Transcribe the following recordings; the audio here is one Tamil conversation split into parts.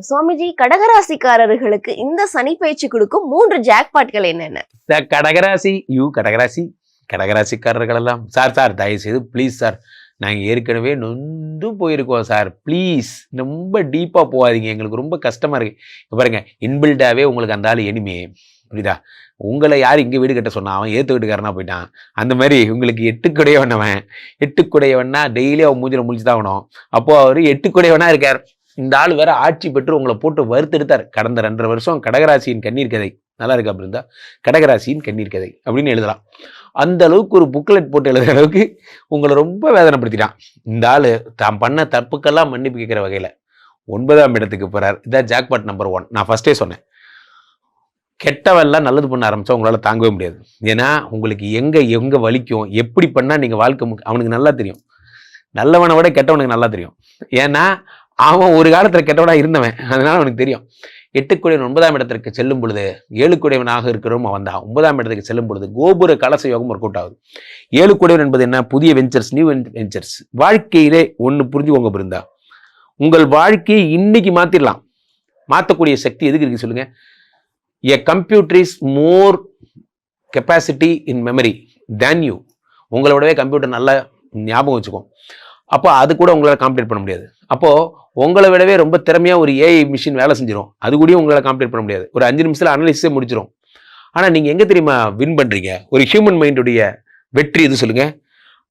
சுவாமிஜி, கடகராசிக்காரர்களுக்கு இந்த சனி பயிற்சி கொடுக்கும் 3 ஜாக்பாட்கள் என்னென்ன? கடகராசிக்காரர்கள் எல்லாம் சார் தயவு செய்து ப்ளீஸ் சார், நாங்கள் ஏற்கனவே நொந்து போயிருக்கோம் சார், ப்ளீஸ் ரொம்ப டீப்பாக போகாதீங்க, எங்களுக்கு ரொம்ப கஷ்டமாக இருக்குது. இப்போ பாருங்க, இன்பில்டாகவே உங்களுக்கு அந்த ஆள் எனிமே, புரியுதா? உங்களை யார் இங்கே வீடு கட்ட சொன்னா? அவன் ஏற்று வீட்டுக்காரனா போயிட்டான். அந்த மாதிரி உங்களுக்கு 8 குடையவன்னா டெய்லி அவன் மூஞ்சில முழிச்சு தான் ஆகணும். அப்போது அவர் 8 குடையவனா இருக்கார். இந்த ஆள் வேற ஆட்சி பெற்று உங்களை போட்டு வறுத்தெடுத்தார். கடந்த 2.5 வருஷம் கடகராசியின் கண்ணீர் கதை நல்லா இருக்கு. அப்படி இருந்தா கடகராசியின் கண்ணீர் கதை அப்படின்னு எழுதலாம். அந்த அளவுக்கு ஒரு புக்லெட் போட்டு எழுதுற அளவுக்கு உங்களை ரொம்ப வேதனைப்படுத்திட்டான். இந்த ஆள் தான் பண்ண தப்புக்கெல்லாம் மன்னிப்பு கேட்கிற வகையில் 9ஆம் இடத்துக்கு போறார். இதான் ஜாக்பாட் நம்பர் 1. நான் ஃபர்ஸ்டே சொன்னேன், கெட்டவெல்லாம் நல்லது பண்ண ஆரம்பிச்சா உங்களால தாங்கவே முடியாது. ஏன்னா உங்களுக்கு எங்க வலிக்கும், எப்படி பண்ணா நீங்க வாழ்க்கை அவனுக்கு நல்லா தெரியும். நல்லவனை விட கெட்டவனுக்கு நல்லா தெரியும். ஏன்னா அவன் ஒரு காலத்துல கெட்டவனா இருந்தவன், அதனால அவனுக்கு தெரியும். 8 குடையவன் 9ஆம் இடத்திற்கு செல்லும் பொழுது 7 குடையவனாக இருக்கிறவன் அவன் தான். 9ஆம் இடத்துக்கு செல்லும் பொழுது கோபுர கலச யோகம் ஒர்க் அவுட் ஆகுது. 7 குடையவன் என்பது என்ன? புதிய வெஞ்சர்ஸ், நியூ வெஞ்சர்ஸ். வாழ்க்கையிலே ஒன்று புரிஞ்சுக்கோங்க பிருந்தா, உங்கள் வாழ்க்கையை இன்னைக்கு மாத்திரலாம். மாற்றக்கூடிய சக்தி எதுக்கு இருக்கு சொல்லுங்க? A computer is more capacity in memory than you. உங்களை விடவே கம்ப்யூட்டர் நல்லா ஞாபகம் வச்சுக்கும். அப்போ அது கூட உங்களால் காம்ப்ளீட் பண்ண முடியாது. அப்போது உங்களை விடவே ரொம்ப திறமையாக ஒரு ஏஐ மிஷின் வேலை செஞ்சிடும். அது கூட உங்களால் காம்ப்ளீட் பண்ண முடியாது. ஒரு 5 நிமிஷத்தில் அனலிசிஸே முடிச்சிடும். ஆனால் நீங்கள் எங்கே தெரியுமா வின் பண்ணுறீங்க? ஒரு ஹியூமன் மைண்டுடைய வெற்றி எது சொல்லுங்கள்?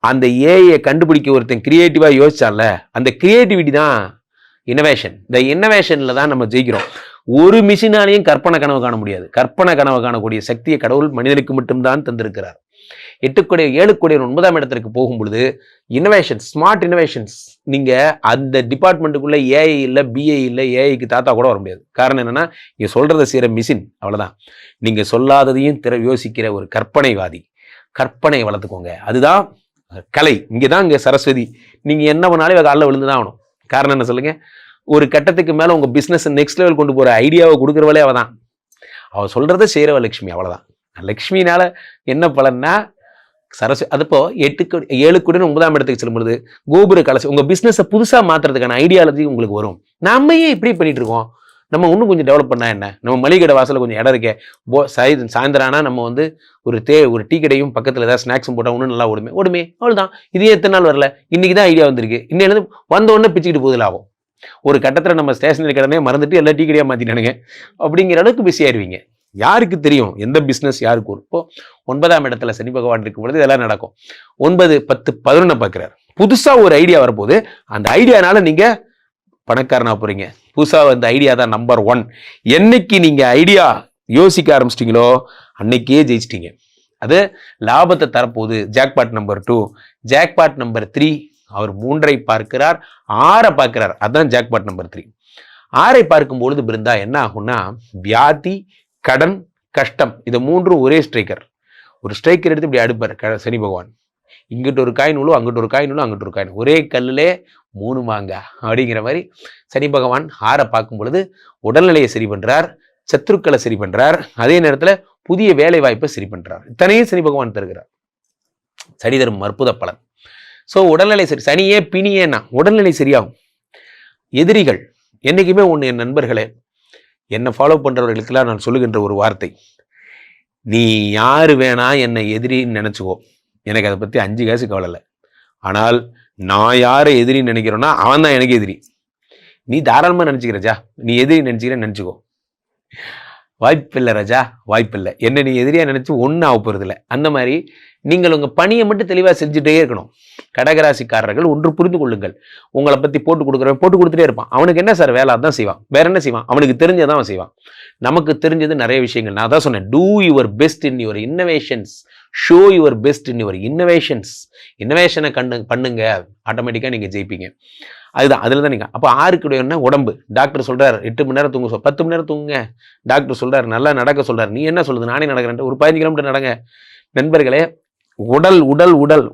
அந்த ஏஐயை கண்டுபிடிக்க ஒருத்தன் கிரியேட்டிவாக யோசிச்சால, அந்த கிரியேட்டிவிட்டி தான் இன்னோவேஷன். இந்த இன்னோவேஷனில் தான் நம்ம ஜெயிக்கிறோம். ஒரு மிஷினாலையும் கற்பனை கனவு காண முடியாது. கற்பனை கனவு காணக்கூடிய சக்தியை கடவுள் மனிதனுக்கு மட்டும்தான் தந்திருக்கிறார். 7 குடையவன் 9ஆம் இடத்திற்கு போகும் பொழுது இன்னோவேஷன், ஸ்மார்ட் இன்னோவேஷன்ஸ். நீங்க அந்த டிபார்ட்மெண்ட்டுக்குள்ள ஏஐ இல்லை, பிஏ இல்லை, ஏஐக்கு தாத்தா கூட வர முடியாது. காரணம் என்னன்னா, நீங்க சொல்றதை செய்யற மிஷின், அவ்வளவுதான். நீங்க சொல்லாததையும் யோசிக்கிற ஒரு கற்பனைவாதி. கற்பனை வளர்த்துக்கோங்க, அதுதான் கலை. இங்கதான் இங்க சரஸ்வதி. நீங்க என்ன பண்ணாலும் காலில் விழுந்துதான் ஆகணும். காரணம் என்ன சொல்லுங்க? ஒரு கட்டத்துக்கு மேல உங்க பிசினஸ் நெக்ஸ்ட் லெவல் கொண்டு போற ஐடியாவை கொடுக்குறவளே அவதான். அவ சொல்றதை செய்யறவ லட்சுமி, அவ்வளவுதான். லட்சுமினால என்ன பலன்னா சரஸ்வதி. அதுப்போ 7 குடையவன் 9ஆம் இடத்துக்கு செல்லும் பொழுது கோபுர கலசம். உங்க பிசினஸை புதுசா மாத்துறதுக்கான ஐடியாலஜி உங்களுக்கு வரும். நம்ம ஏன் இப்படி பண்ணிட்டு இருக்கோம்? நம்ம இன்னும் கொஞ்சம் டெவலப் பண்ணா என்ன? நம்ம மளிகை கடை வாசல கொஞ்சம் இடம் இருக்கே, சாயந்தரம் ஆனா நம்ம வந்து ஒரு டீ கடையும் பக்கத்துல ஏதாவது ஸ்நாக்ஸும் போட்டா ஒன்றும் நல்லா ஓடுமே. அவ்வளவுதான். இதே எத்தனை நாள் வரல, இன்னைக்கு தான் ஐடியா வந்திருக்கு. இன்னும் வந்த உடனே பிச்சுக்கிட்டு போதில் ஆகும். ஒரு கட்டத்தில் நம்ம ஸ்டேஷனரி கடனே மறந்துட்டு எல்லா டீ கடையாக மாற்றிட்டானுங்க. அப்படிங்கிற அளவுக்கு பிஸி ஆயிடுவீங்க. யாருக்கு தெரியும் எந்த பிஸ்னஸ் யாருக்கு வரும்? இப்போ 9ஆம் இடத்துல சனி பகவான் இருக்கும் பொழுது இதெல்லாம் நடக்கும். 9, 10, 11 பார்க்குறாரு. புதுசாக ஒரு ஐடியா வரப்போகுது. அந்த ஐடியானால நீங்க பணக்காரனா போறீங்க. புதுசாக அந்த ஐடியா தான் நம்பர் 1. என்னைக்கு நீங்க ஐடியா யோசிக்க ஆரம்பிச்சிட்டீங்களோ அன்னைக்கே ஜெயிச்சிட்டீங்க. அது லாபத்தை தரப்போகுது. Jackpot number 2. ஜாக்பாட் நம்பர் 3, அவர் 3ஐ பார்க்கிறார், 6 பார்க்கிறார். அதுதான் ஜாக்பாட் நம்பர் 3. 6ஐ பார்க்கும்பொழுது பிருந்தா என்ன ஆகும்னா, வியாதி, கடன், கஷ்டம், இது 3 ஒரே ஸ்ட்ரைக்கர். ஒரு ஸ்ட்ரைக்கர் எடுத்து இப்படி அடுப்பார் சனி பகவான். இங்கிட்ட ஒரு காயின் விழும், அங்கிட்ட ஒரு காயின் விழும், அங்கிட்ட ஒரு காயின். ஒரே கல்லுலே 3 மாங்கா அப்படிங்கிற மாதிரி சனி பகவான் 6ஐ பார்க்கும் பொழுது உடல்நிலையை சரி பண்றார், சத்துருக்களை சரி பண்றார், அதே நேரத்தில் புதிய வேலை வாய்ப்பை சரி பண்றார். இத்தனையும் சனி பகவான் தருகிறார். சனி தரும் அற்புத பலன். ஸோ உடல்நிலை சரி, சனியே பிணியேன்னா உடல்நிலை சரியாகும். எதிரிகள் என்னைக்குமே ஒன்று, என் நண்பர்களே, என்னை ஃபாலோ பண்றவர்களுக்கெல்லாம் நான் சொல்லுகின்ற ஒரு வார்த்தை, நீ யாரு வேணா என்னை எதிரின்னு நினைச்சுக்கோ, எனக்கு அதை பத்தி 5 காசு கவலை இல்லை. ஆனால் நான் யாரை எதிரின்னு நினைக்கிறேன்னா அவன் தான் எனக்கு எதிரி. நீ தாராளமா நினைச்சுக்கிற ராஜா, நீ எதிரி நினைச்சுக்கிறேன்னு நினைச்சுக்கோ. வாய்ப்பில்லை ராஜா, வாய்ப்பில்லை. என்ன நீ எதிரியா நினைச்சு ஒன்றும் ஆக போறது இல்லை. அந்த மாதிரி நீங்கள் உங்க பணியை மட்டும் தெளிவாக செஞ்சுட்டே இருக்கணும். கடகராசிக்காரர்கள் ஒன்று புரிந்து கொள்ளுங்கள். உங்களை பத்தி போட்டு கொடுத்துட்டே இருப்பான். அவனுக்கு என்ன சார் வேலை? அதான் செய்வான். வேற என்ன செய்வான்? அவனுக்கு தெரிஞ்சதான் அவன் செய்வான். நமக்கு தெரிஞ்சது நிறைய விஷயங்கள். நான் தான் சொன்னேன், do your best in your innovations, show your best in your innovations. இன்னோவேஷனை பண்ணுங்க, ஆட்டோமேட்டிக்கா நீங்க ஜெயிப்பீங்க. அதுதான், அதுல தான் நீங்க. அப்போ 6 குடையவன்னா உடம்பு. டாக்டர் சொல்றாரு 8 மணி நேரம் தூங்க, 10 மணி நேரம் தூங்குங்க. டாக்டர் சொல்றாரு நல்லா நடக்க சொல்றாரு. நீ என்ன சொல்லுது? நானே நடக்கிறேன். ஒரு 15 கிலோமீட்டர் நடங்க. நண்பர்களே,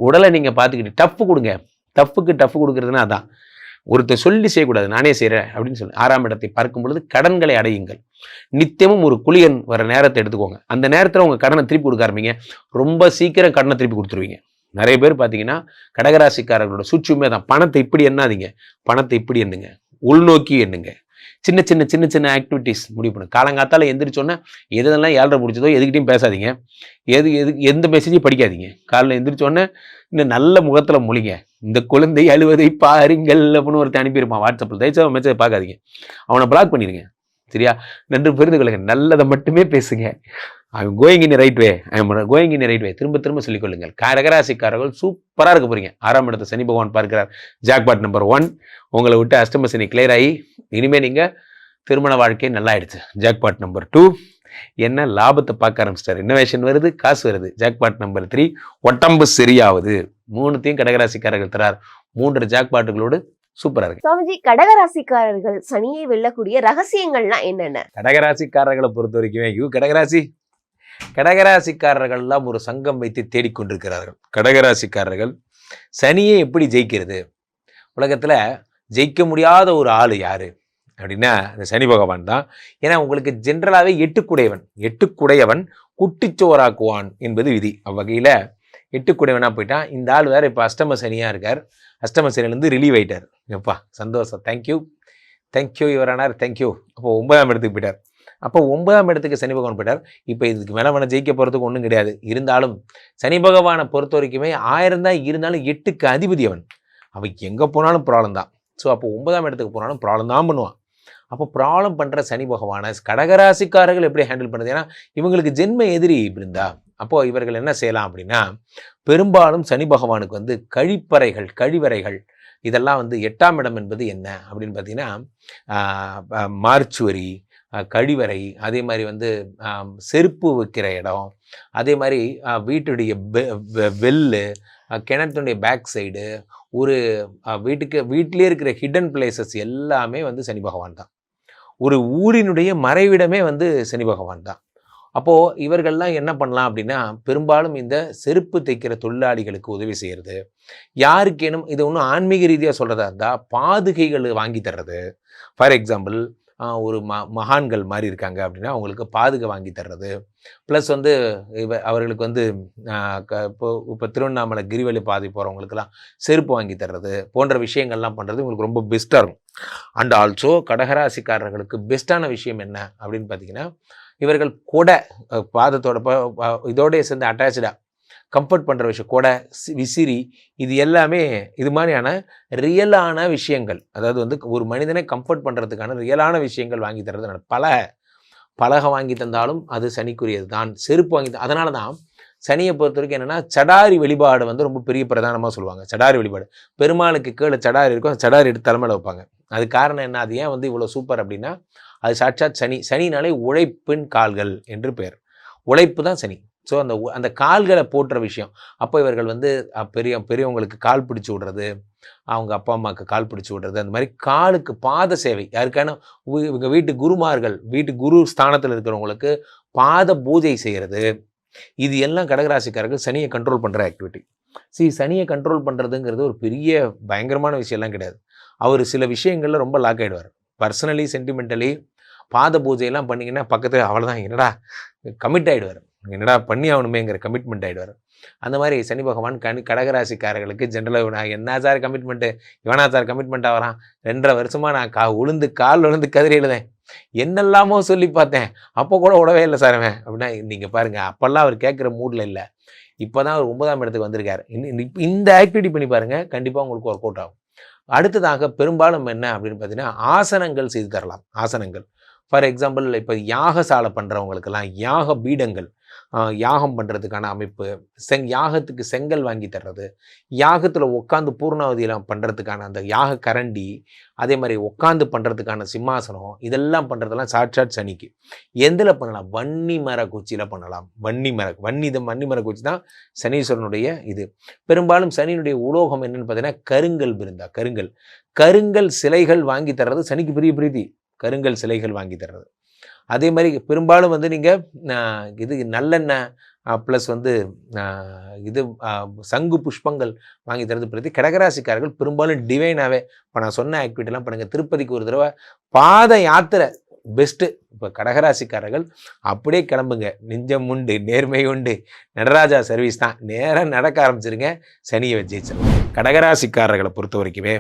உடலை நீங்க பார்த்துக்கிட்டு டஃப் கொடுங்க. டஃப் கொடுக்கறதுன்னா அதான். ஒருத்தர் சொல்லி செய்யக்கூடாது, நானே செய்யறேன் அப்படின்னு சொல்லி. 6ஆம் இடத்தை பார்க்கும் பொழுது கடன்களை அடையுங்கள். நித்தியமும் ஒரு குளியன் வர நேரத்தை எடுத்துக்கோங்க. அந்த நேரத்தில் உங்க கடனை திருப்பி கொடுக்க ஆரம்பிங்க. ரொம்ப சீக்கிரம் கடனை திருப்பி கொடுத்துருவீங்க. நிறைய பேர் பார்த்தீங்கன்னா கடகராசிக்காரர்களோட சூட்சுமே தான். பணத்தை இப்படி எண்ணாதீங்க, பணத்தை இப்படி எண்ணுங்க, உள்நோக்கி எண்ணுங்க. சின்ன சின்ன சின்ன சின்ன ஆக்டிவிட்டீஸ் முடிவு பண்ணுங்க. காலங்காத்தால எந்திரிச்சோன்னா எதெல்லாம் 7:30 பிடிச்சதோ எதுக்கிட்டையும் பேசாதீங்க, எந்த மெசேஜையும் படிக்காதீங்க. காலைல எந்திரிச்சோன்னே இன்னும் நல்ல முகத்தில் மொழிங்க. இந்த குழந்தை அழுவதை பாருங்கள் அப்படின்னு ஒருத்தர் அனுப்பியிருப்பான் வாட்ஸ்அப்பில். தயவுசெய்து மெசேஜ் பார்க்காதீங்க, அவனை பிளாக் பண்ணிடுங்க. சரியா? நன்று புரிந்து கொள்ளுங்க, நல்லதை மட்டுமே பேசுங்க. I'm going in right way, going in right way. திரும்ப திரும்ப சொல்லிக் கொள்ளுங்கள். கடகராசிக்காரர்கள் சூப்பராக இருக்க போறீங்க. 6ஆம் இடத்தை சனி பகவான் பார்க்கிறார். ஜாக்பாட் நம்பர் 1 உங்களை விட்டு அஷ்டம சனி கிளியர் ஆகி இனிமேல் நீங்கள் திருமண வாழ்க்கை நல்லா ஆயிடுச்சு. ஜாக்பாட் நம்பர் 2 என்ன லாபத்தை பார்க்க ஆரம்பிச்சிட்டார். இன்னோவேஷன் வருது, காசு வருது. ஜாக்பாட் நம்பர் 3 உடம்பு சரியாவது. 3த்தையும் கடகராசிக்காரர்கள் தரார். 3 ஜாக்பாட்டுகளோடு சூப்பரா இருக்கு. சுவாமிஜி, கடகராசிக்காரர்கள் சனியை வெல்லக்கூடிய ரகசியங்கள்லாம் என்னென்ன? கடகராசிக்காரர்களை பொறுத்த வரைக்கும் கடகராசிக்காரர்கள் எல்லாம் ஒரு சங்கம் வைத்து தேடிக்கொண்டிருக்கிறார்கள். கடகராசிக்காரர்கள் சனியை எப்படி ஜெயிக்கிறது, உலகத்துல ஜெயிக்க முடியாத ஒரு ஆளு யாரு அப்படின்னா இந்த சனி பகவான் தான். ஏன்னா உங்களுக்கு ஜென்ரலாகவே எட்டுக்குடையவன் குட்டிச்சோறாக்குவான் என்பது விதி. அவ்வகையில் எட்டுக்குடையவனா போயிட்டான். இந்த ஆள் வேற இப்போ அஷ்டம சனியாக இருக்கார். அஷ்டம சனிலேருந்து ரிலீவ் ஆயிட்டார். எப்பா சந்தோஷம், தேங்க்யூ யுவரானார், தேங்க்யூ. அப்போ 9ஆம் இடத்துக்கு போயிட்டார். அப்போ 9ஆம் இடத்துக்கு சனி பகவான் போயிட்டார். இப்போ இதுக்கு மேலே அவனை ஜெயிக்க போகிறதுக்கு ஒன்றும் கிடையாது. இருந்தாலும் சனி பகவானை பொறுத்த வரைக்குமே 1000 தான் இருந்தாலும் 8க்கு அதிபதி அவன். அவன் எங்கே போனாலும் ப்ராப்ளம் தான். ஸோ அப்போ 9ஆம் இடத்துக்கு போனாலும் ப்ராப்ளம் தான் பண்ணுவான். அப்போ ப்ராப்ளம் பண்ணுற சனி பகவானை கடகராசிக்காரர்கள் எப்படி ஹேண்டில் பண்ணுறது? ஏன்னா இவங்களுக்கு ஜென்ம எதிரி இருந்தா அப்போது இவர்கள் என்ன செய்யலாம் அப்படின்னா, பெரும்பாலும் சனி பகவானுக்கு வந்து கழிவறைகள் இதெல்லாம் வந்து 8ஆம் இடம் என்பது என்ன அப்படின்னு பார்த்தீங்கன்னா, மார்ச்சுவரி, கழிவறை, அதே மாதிரி வந்து செருப்பு வைக்கிற இடம், அதே மாதிரி வீட்டுடைய வெல்லு, கிணத்துடைய பேக் சைடு, ஒரு வீட்டிலே இருக்கிற ஹிடன் பிளேசஸ் எல்லாமே வந்து சனி பகவான் தான். ஒரு ஊரினுடைய மறைவிடமே வந்து சனி பகவான் தான். அப்போது இவர்கள்லாம் என்ன பண்ணலாம் அப்படின்னா, பெரும்பாலும் இந்த செருப்பு தைக்கிற தொழிலாளிகளுக்கு உதவி செய்கிறது. யாருக்கேனும் இது ஒன்றும் ஆன்மீக ரீதியாக சொல்கிறதா இருந்தால் பாதுகைகள் வாங்கி தர்றது. ஃபார் எக்ஸாம்பிள் ஒரு மகான்கள் மாதிரி இருக்காங்க அப்படின்னா அவங்களுக்கு பாதுகை வாங்கி தர்றது. ப்ளஸ் வந்து அவர்களுக்கு வந்து இப்போ திருவண்ணாமலை கிரிவலி பாதை போகிறவங்களுக்கெல்லாம் செருப்பு வாங்கி தர்றது போன்ற விஷயங்கள்லாம் பண்ணுறது உங்களுக்கு ரொம்ப பெஸ்ட்டாக இருக்கும். அண்ட் ஆல்சோ கடகராசிக்காரர்களுக்கு பெஸ்ட்டான விஷயம் என்ன அப்படின்னு பார்த்தீங்கன்னா, இவர்கள் கொடை பாதத்தோட இதோடைய சேர்ந்து அட்டாச்சாக கம்ஃபர்ட் பண்ணுற விஷயம், கொடை, விசிறி, இது எல்லாமே இது மாதிரியான ரியலான விஷயங்கள். அதாவது வந்து ஒரு மனிதனை கம்ஃபர்ட் பண்ணுறதுக்கான ரியலான விஷயங்கள் வாங்கி தர்றது. பலகை வாங்கி தந்தாலும் அது சனிக்குரியது தான். செருப்பு வாங்கி அதனால தான் சனியை பொறுத்த வரைக்கும் என்னென்னா, சடாரி வழிபாடு வந்து ரொம்ப பெரிய பிரதானமாக சொல்லுவாங்க. சடாரி வழிபாடு, பெருமாளுக்கு கீழே சடாரி இருக்கும், அந்த சடாரி எடுத்து தலைமையில் வைப்பாங்க. அது காரணம் என்ன, அது ஏன் வந்து இவ்வளோ சூப்பர் அப்படின்னா, அது சாட்சாத் சனினாலே உழைப்பின் கால்கள் என்று பெயர். உழைப்பு தான் சனி. ஸோ அந்த கால்களை போட்டுற விஷயம். அப்போ இவர்கள் வந்து பெரியவங்களுக்கு கால் பிடிச்சி விடுறது, அவங்க அப்பா அம்மாவுக்கு கால் பிடிச்சி விடுறது, அந்த மாதிரி காலுக்கு பாத சேவை. யாருக்கான இவங்க வீட்டு குருமார்கள், வீட்டு குரு ஸ்தானத்தில் இருக்கிறவங்களுக்கு பாத பூஜை செய்கிறது. இது எல்லாம் கடகராசிக்காரர்கள் சனியை கண்ட்ரோல் பண்ணுற ஆக்டிவிட்டி. சனியை கண்ட்ரோல் பண்ணுறதுங்கிறது ஒரு பெரிய பயங்கரமான விஷயம்லாம் கிடையாது. அவர் சில விஷயங்களில் ரொம்ப லாக் ஆகிடுவார். பர்சனலி, சென்டிமெண்டலி பாத பூஜையெல்லாம் பண்ணிங்கன்னா பக்கத்தில் அவ்வளோதான், என்னடா கமிட் ஆகிடுவார், என்னடா பண்ணி ஆகணுமேங்கிற கமிட்மெண்ட் ஆகிடுவார். அந்த மாதிரி சனி பகவான் கடகராசிக்காரர்களுக்கு ஜென்ரலாக நான் என்ன சார் கமிட்மெண்ட்டு, இவனா சார் கமிட்மெண்ட் ஆகிறான், 2.5 வருஷமாக நான் கால் விழுந்து கதறி எழுதேன், என்னெல்லாமோ சொல்லி பார்த்தேன், அப்போ கூட விடவே இல்லை சார் அவன் அப்படின்னா, நீங்கள் பாருங்கள், அப்போல்லாம் அவர் கேட்குற மூடில் இல்லை. இப்போ தான் அவர் 9ஆம் இடத்துக்கு வந்திருக்காரு. இந்த ஆக்டிவிட்டி பண்ணி பாருங்கள், கண்டிப்பாக உங்களுக்கு ஒர்க் அவுட் ஆகும். அடுத்ததாக பெரும்பாலும் என்ன அப்படின்னு பார்த்தீங்கன்னா, ஆசனங்கள் செய்து தரலாம். ஆசனங்கள் ஃபார் எக்ஸாம்பிள், இப்போ யாகசாலை பண்ணுறவங்களுக்கெல்லாம் யாக பீடங்கள், யாகம் பண்ணுறதுக்கான அமைப்பு, யாகத்துக்கு செங்கல் வாங்கி தர்றது, யாகத்தில் உட்காந்து பூர்ணாவதியெல்லாம் பண்ணுறதுக்கான அந்த யாக கரண்டி, அதே மாதிரி உட்காந்து பண்ணுறதுக்கான சிம்மாசனம், இதெல்லாம் பண்ணுறதெல்லாம் சாட்சாத் சனிக்கு. எதில் பண்ணலாம்? வன்னி மர குச்சியில் பண்ணலாம். வன்னி மர குச்சி தான் சனீஸ்வரனுடைய இது. பெரும்பாலும் சனியினுடைய உலோகம் என்னன்னு பார்த்தீங்கன்னா கருங்கல் இருந்தா, கருங்கல் சிலைகள் வாங்கி தர்றது சனிக்கு பெரிய பிரீதி. கருங்கல் சிலைகள் வாங்கி தர்றது. அதே மாதிரி பெரும்பாலும் வந்து நீங்கள் இது நல்லெண்ணெய் ப்ளஸ் வந்து இது சங்கு புஷ்பங்கள் வாங்கி தரது பிரதி கடகராசிக்காரர்கள் பெரும்பாலும் டிவைனாகவே இப்போ நான் சொன்ன ஆக்டிவிட்டிலாம் பண்ணுங்கள். திருப்பதிக்கு ஒரு தடவை பாத யாத்திரை பெஸ்ட்டு. இப்போ கடகராசிக்காரர்கள் அப்படியே கிளம்புங்க, நெஞ்சம் உண்டு, நேர்மை உண்டு, நடராஜா சர்வீஸ் தான், நேராக நடக்க ஆரம்பிச்சிருங்க, சனியை வச்சு. கடகராசிக்காரர்களை பொறுத்த வரைக்குமே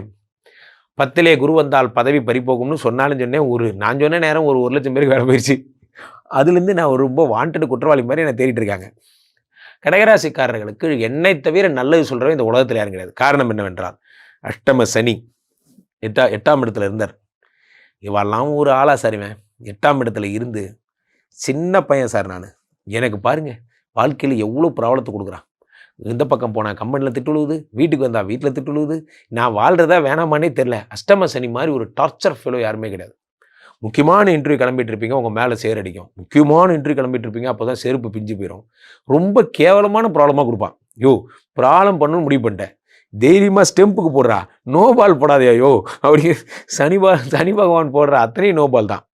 10லே குரு வந்தால் பதவி பறிப்போகும்னு சொன்னாலும் சொன்னேன். நான் சொன்ன நேரம் ஒரு 1,00,000 பேருக்கு வேலை போயிடுச்சு. அதுலேருந்து நான் ரொம்ப வாண்டட் குற்றவாளி மாதிரி என்னை தேடிட்டு இருக்காங்க. கடகராசிக்காரர்களுக்கு என்னை தவிர நல்லது சொல்கிறவன் இந்த உலகத்தில் யாரும் கிடையாது. காரணம் என்னவென்றால் அஷ்டம சனி 8ஆம் இடத்துல இருந்தார். இவெல்லாம் ஒரு ஆளா சார், இவன் 8ஆம் இடத்துல இருந்து சின்ன பையன் சார் நான். எனக்கு பாருங்க வாழ்க்கையில் எவ்வளோ ப்ராப்ளத்தை கொடுக்குறான். இந்த பக்கம் போனால் கம்பெனியில் திட்டு விழுவுது, வீட்டுக்கு வந்தால் வீட்டில் திட்டு விழுவுது. நான் வாழ்கிறதா வேணாமானே தெரில. அஷ்டம சனி மாதிரி ஒரு டார்ச்சர் ஃபெலோ யாருமே கிடையாது. முக்கியமான இன்டர்வியூ கிளம்பிட்டு இருப்பீங்க, உங்கள் மேலே சேர் அடிக்கும். முக்கியமான இன்டர்வியூ கிளம்பிட்டு இருப்பீங்க, அப்போ தான் செருப்பு பிஞ்சு போயிடும். ரொம்ப கேவலமான ப்ராப்ளமாக கொடுப்பான். ப்ராப்ளம் பண்ணணும்னு முடிவு பண்ணிட்டேன், தைரியமாக ஸ்டெம்புக்கு போடுறா, நோ பால் போடாதையா அப்படி சனி பகவான் போடுற அத்தனையும் நோ பால் தான்.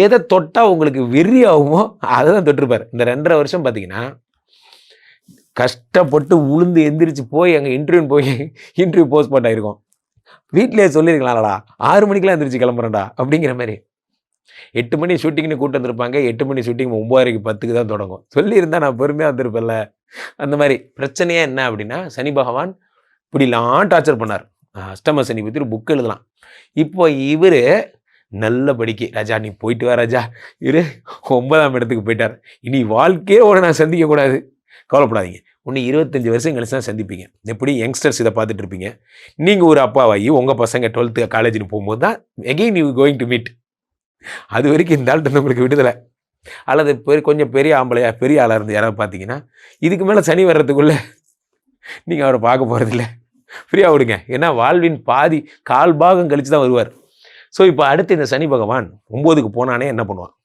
எதை தொட்டால் உங்களுக்கு வெறி ஆகுமோ அதை தான் தொட்டிருப்பார். இந்த 2.5 வருஷம் பார்த்தீங்கன்னா கஷ்டப்பட்டு உளுந்து எந்திரிச்சு போய் அங்கே இன்டர்வியூ போஸ்ட்போன் ஆகிருக்கும். வீட்டிலே சொல்லியிருக்கலாம்டா, 6 மணிக்கெலாம் எந்திரிச்சு கிளம்புறேன்டா அப்படிங்கிற மாதிரி. 8 மணி ஷூட்டிங்னு கூட்டு வந்திருப்பாங்க. 8 மணி ஷூட்டிங் 9:30க்கு 10க்கு தான் தொடங்கும். சொல்லியிருந்தா நான் பொறுமையாக வந்திருப்பேன்ல. அந்த மாதிரி பிரச்சனையே என்ன அப்படின்னா, சனி பகவான் இப்படிலாம் டார்ச்சர் பண்ணார். அஷ்டம சனி பற்றி ஒரு புக் எழுதலாம். இப்போ இவர் நல்லபடிக்கு, ராஜா நீ போயிட்டு வா ராஜா, இவர் 9ஆம் இடத்துக்கு போயிட்டார். இனி வாழ்க்கையே உடனே நான் சந்திக்கக்கூடாது, கவலைப்படாதீங்க. இன்னும் 25 வருஷம் கழிச்சு தான் சந்திப்பீங்க. எப்படி யங்ஸ்டர்ஸ் இதை பார்த்துட்டு இருப்பீங்க. நீங்கள் ஒரு அப்பாவாகி உங்கள் பசங்க 12th காலேஜ்னு போகும்போது தான் again you going to meet. அது வரைக்கும் இந்த ஆள்கிட்ட உங்களுக்கு விடுதலை. அல்லது கொஞ்சம் பெரிய ஆம்பளையா பெரிய ஆளாக இருந்து யாராவது பார்த்தீங்கன்னா, இதுக்கு மேலே சனி வர்றதுக்குள்ளே நீங்கள் அவரை பார்க்க போகிறதில்ல, ஃப்ரீயாக விடுங்க. ஏன்னா வாழ்வின் பாதி 1/4 பாகம் கழித்து தான் வருவார். ஸோ இப்போ அடுத்து இந்த சனி பகவான் 9க்கு போனானே என்ன பண்ணுவான்?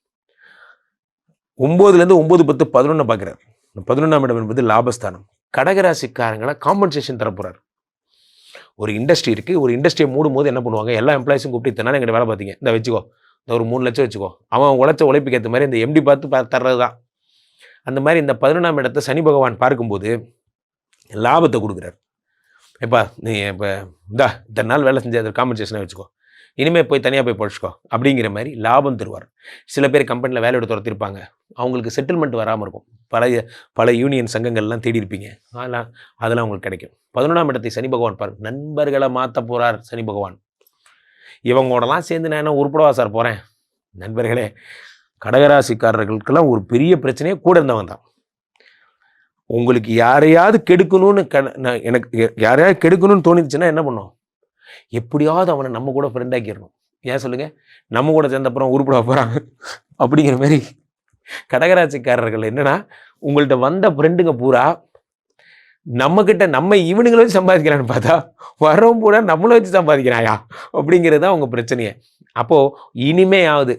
9லேருந்து 9, 10, 11 பார்க்குறாரு. 11ஆம் இடம் என்பது லாபஸ்தானம். கடகராசிக்காரங்களை காம்பன்சேஷன் தரப்போறாரு. ஒரு இண்டஸ்ட்ரி இருக்குது, ஒரு இண்டஸ்ட்ரியை மூடும் போது என்ன பண்ணுவாங்க, எல்லா எம்ப்ளாயிஸும் கூப்பிட்டு இத்தனை எங்கிட்ட வேலை பார்த்தீங்க, இந்த வச்சுக்கோ, இந்த ஒரு 3 லட்சம் வச்சுக்கோ. அவன் உழைச்ச உழைப்புக்கு ஏற்ற மாதிரி இந்த எம்டி பார்த்து தர்றது தான். அந்த மாதிரி இந்த 11ஆம் இடத்தை சனி பகவான் பார்க்கும்போது லாபத்தை கொடுக்குறாரு. எப்பா நீ இப்போ இத்தனை நாள் வேலை செஞ்சு அதில் காம்பன்சேஷனை வச்சுக்கோ, இனிமேல் போய் தனியாக போய் படிச்சுக்கோ அப்படிங்கிற மாதிரி லாபம் தருவார். சில பேர் கம்பெனியில் வேலையோட துரத்திருப்பாங்க, அவங்களுக்கு செட்டில்மெண்ட் வராமல் இருக்கும். பல யூனியன் சங்கங்கள்லாம் தேடி இருப்பீங்க, அதெல்லாம் உங்களுக்கு கிடைக்கும். 11ஆம் இடத்தை சனி பகவான் பாருங்க, நண்பர்களை மாற்ற போகிறார் சனி பகவான். இவங்களோடலாம் சேர்ந்து நான் என்ன உருப்படவா சார் போகிறேன்? நண்பர்களே, கடகராசிக்காரர்களுக்கெல்லாம் ஒரு பெரிய பிரச்சனையே கூட இருந்தவங்க தான். உங்களுக்கு யாரையாவது கெடுக்கணும்னு எனக்கு யாரையாவது கெடுக்கணும்னு தோணிச்சுன்னா என்ன பண்ணோம்? எப்படியாவது அவனை நம்ம கூட ஃப்ரெண்ட் ஆக்கிடணும். ஏன் சொல்லுங்கள், நம்ம கூட சேர்ந்தப்புறம் உருப்பட போகிறாங்க அப்படிங்கிற மாதிரி. கடகராசிக்காரர்கள் என்னன்னா, உங்கள்கிட்ட வந்த ஃப்ரெண்டுங்க பூரா நம்மக்கிட்ட இவனுங்களை வச்சு சம்பாதிக்கிறான்னு பார்த்தா வரவும் கூட நம்மளை வச்சு சம்பாதிக்கிறாயா அப்படிங்கிறது தான் உங்கள் பிரச்சனையே. அப்போது இனிமையாவது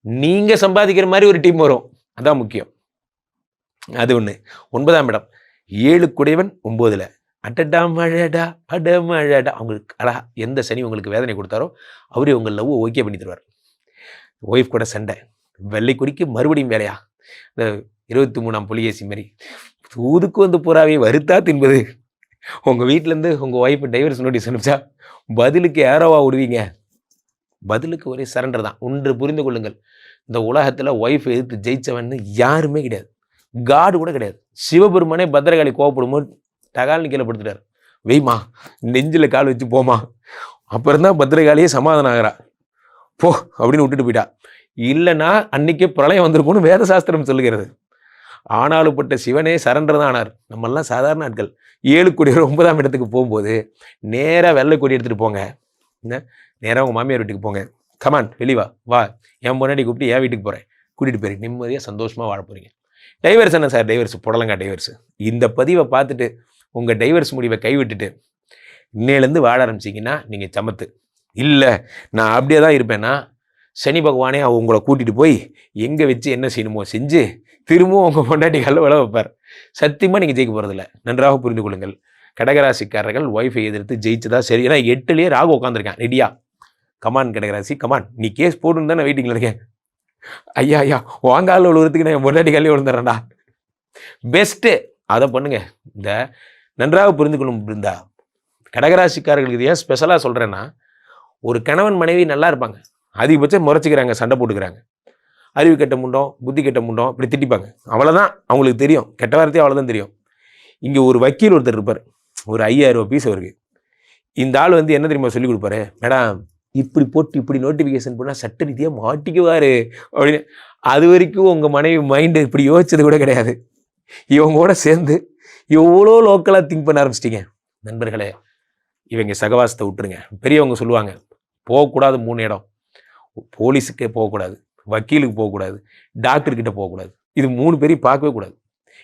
நீங்கள் சம்பாதிக்கிற மாதிரி ஒரு டீம் வரும், அதான் முக்கியம். அது ஒன்று. 9ஆம் இடம் 7 குடையவன் 9ல் அடடா மழடா அடமழடா. அவங்களுக்கு அழகா எந்த சனி உங்களுக்கு வேதனை கொடுத்தாரோ அவரே உங்கள் லவ் ஓகே பண்ணி தருவார். ஒய்ஃப் கூட சண்டை, வெள்ளை குறிக்கு மறுபடியும் வேலையா, இந்த 23ஆம் புலிகேசி மாதிரி தூதுக்கு வந்து பூராவே வருத்தா தின்பது. உங்கள் வீட்டிலேருந்து உங்கள் ஒய்ஃபு டைவர்ஸ் நோட்டீஸ் அனுப்பிச்சா பதிலுக்கு யாரோவா விடுவீங்க? பதிலுக்கு ஒரே சரண்டர் தான். ஒன்று புரிந்து கொள்ளுங்கள், இந்த உலகத்தில் ஒய்ஃப் எதிர்த்து ஜெயிச்சவன்னு யாருமே கிடையாது, காடு கூட கிடையாது. சிவபெருமானே பத்திரகாளி கோவப்படும்போது டகால்னு கீழே படுத்துட்டார், வெய்மா நெஞ்சில் கால் வச்சு போமா, அப்புறம் தான் பத்திரகாளியே சமாதானம் ஆகிறா, போ அப்படின்னு விட்டுட்டு போயிட்டா. இல்லைன்னா அன்னைக்கே பிரளயம் வந்திருக்கும்னு வேத சாஸ்திரம் சொல்லுகிறது. ஆனாலுப்பட்ட சிவனே சரண்டர் தான் ஆனார். நம்மெல்லாம் சாதாரண ஆட்கள். 7 கோடியர் 9ஆம் இடத்துக்கு போகும்போது நேராக வெள்ளை கொடி எடுத்துகிட்டு போங்க, நேராக உங்கள் மாமியார் வீட்டுக்கு போங்க, கமான் வெளிவா வா, என் முன்னாடி கூப்பிட்டு என் வீட்டுக்கு போகிறேன், கூட்டிகிட்டு போய் நிம்மதியாக சந்தோஷமாக வாழ போகிறீங்க. டைவர்ஸ் என்ன சார்? டைவர்ஸ் புடலங்கா டைவர்ஸ். இந்த பதிவை பார்த்துட்டு உங்கள் டைவர்ஸ் முடிவை கைவிட்டுட்டு இன்னையிலேருந்து வாழ ஆரம்பிச்சிங்கன்னா நீங்கள் சமத்து. இல்லை நான் அப்படியே தான் இருப்பேன்னா சனி பகவானே உங்களை கூட்டிகிட்டு போய் எங்கே வச்சு என்ன செய்யணுமோ செஞ்சு திரும்பவும் உங்கள் பொண்டாட்டி கல்ல விளை வைப்பார். சத்தியமாக நீங்கள் ஜெயிக்க போகிறதில்ல. நன்றாக புரிந்து கொள்ளுங்கள். கடகராசிக்காரர்கள் ஒய்ஃபை எதிர்த்து ஜெயிச்சதா சரி. ஏன்னா 8லேயே ராகு உட்காந்துருக்கேன் ரெடியா. கமான் கடகராசி கமான், நீ கேஸ் போடுன்னு தான் நான் வெயிட்டிங்கில் இருக்கேன். ஐயா வாங்கால விழுறதுக்கு நான் என் பொண்டாட்டி கல்லே விழுந்துடுறேன்டா. பெஸ்ட்டு அதை பண்ணுங்க. இந்த நன்றாக புரிந்து கொள்ளும் இருந்தா கடகராசிக்காரர்களுக்கு இது ஏன் ஸ்பெஷலாக சொல்கிறேன்னா, ஒரு கணவன் மனைவி நல்லா இருப்பாங்க, அதிகபட்சம் முறைச்சிக்கிறாங்க, சண்டை போட்டுக்கிறாங்க, அறிவு கெட்ட முண்டோம் புத்தி கெட்ட முண்டோம் இப்படி திட்டிப்பாங்க, அவ்வளோதான் அவங்களுக்கு தெரியும், கெட்ட வார்த்தையும் அவ்வளோதான் தெரியும். இங்கே ஒரு வக்கீல் ஒருத்தர் இருப்பார், ஒரு 5000 ரூபா பீஸ் அவருக்கு. இந்த ஆள் வந்து என்ன தெரியுமா சொல்லி கொடுப்பாரு, மேடம் இப்படி போட்டு இப்படி நோட்டிஃபிகேஷன் பண்ணால் சட்ட ரீதியாக மாட்டிக்குவாரு அப்படின்னு. அது வரைக்கும் உங்கள் மனைவி மைண்டு இப்படி யோசிச்சது கூட கிடையாது. இவங்க கூட சேர்ந்து எவ்வளோ லோக்கலாக திங்க் பண்ண ஆரம்பிச்சிட்டிங்க. நண்பர்களே, இவங்க சகவாசத்தை விட்டுருங்க. பெரியவங்க சொல்லுவாங்க, போகக்கூடாது 3 இடம். போலீஸுக்கே போகக்கூடாது, வக்கீலுக்கு போகக்கூடாது, டாக்டர்கிட்ட போகக்கூடாது. இது 3 பேரையும் பார்க்கவே கூடாது.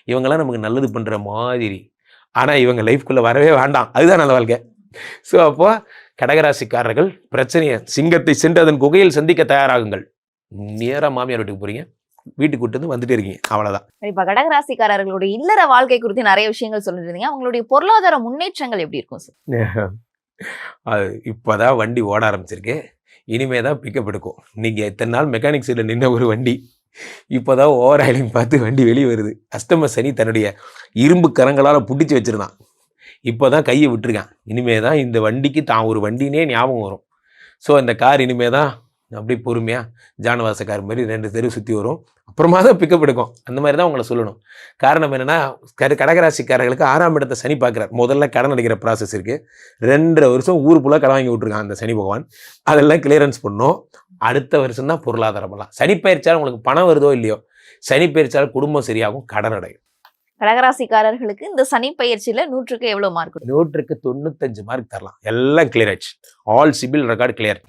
இவங்கெல்லாம் நமக்கு நல்லது பண்ணுற மாதிரி. ஆனால் இவங்க லைஃப்குள்ளே வரவே வேண்டாம். அதுதான் நல்ல வாழ்க்கை. ஸோ அப்போ கடகராசிக்காரர்கள் பிரச்சனையை சிங்கத்தை சென்று அதன் குகையில் சந்திக்க தயாராகுங்கள். நேராக மாமியார் வீட்டுக்கு போகிறீங்க, வீட்டுக்கு கூட்டு வந்துட்டே இருக்கீங்க, அவ்வளோதான். இப்ப கடகராசிக்காரர்களுடைய இல்லற வாழ்க்கை குறித்து நிறைய விஷயங்கள் சொல்லிருந்தீங்க. அவங்களுடைய பொருளாதார முன்னேற்றங்கள் எப்படி இருக்கும் சார்? அது இப்போதான் வண்டி ஓட ஆரம்பிச்சிருக்கு, இனிமே தான் பிக்கப் எடுக்கும். நீங்கள் இத்தனை நாள் மெக்கானிக் சைடில் நின்ன ஒரு வண்டி இப்போதான் ஓவர் ஆயிலிங் பார்த்து வண்டி வெளியே வருது. அஷ்டம சனி தன்னுடைய இரும்பு கரங்களால் பிடிச்சி வச்சிருந்தான், இப்போதான் கையை விட்டுருக்கான். இனிமே தான் இந்த வண்டிக்கு தான் ஒரு வண்டினே ஞாபகம் வரும். ஸோ இந்த கார் இனிமே தான் அப்படி பொறுமையாக ஜானவாச கார் மாதிரி 2 தெரு சுற்றி வரும், அப்புறமா தான் பிக்கப் எடுக்கும். அந்த மாதிரி தான் உங்களை சொல்லணும். காரணம் என்னென்னா, கடகராசிக்காரர்களுக்கு 6ஆம் இடத்தை சனி பார்க்குறார். முதல்ல கடன் அடிக்கிற ப்ராசஸ் இருக்குது. 2.5 வருஷம் ஊர் ஃபுல்லாக கடன் வாங்கி விட்ருக்கான் அந்த சனி பகவான். அதெல்லாம் கிளியரன்ஸ் பண்ணணும். அடுத்த வருஷம் தான் பொருளாதாரமெல்லாம். சனி பயிற்சியால் உங்களுக்கு பணம் வருதோ இல்லையோ, சனி பயிற்சியால் குடும்பம் சரியாகும், கடன் அடையும். கடகராசிக்காரர்களுக்கு இந்த சனி பயிற்சியில 100க்கு எவ்வளவு மார்க்? 100க்கு 95 மார்க் தரலாம். எல்லாம் கிளியர் ஆயிடுச்சு. All CIBIL record clear.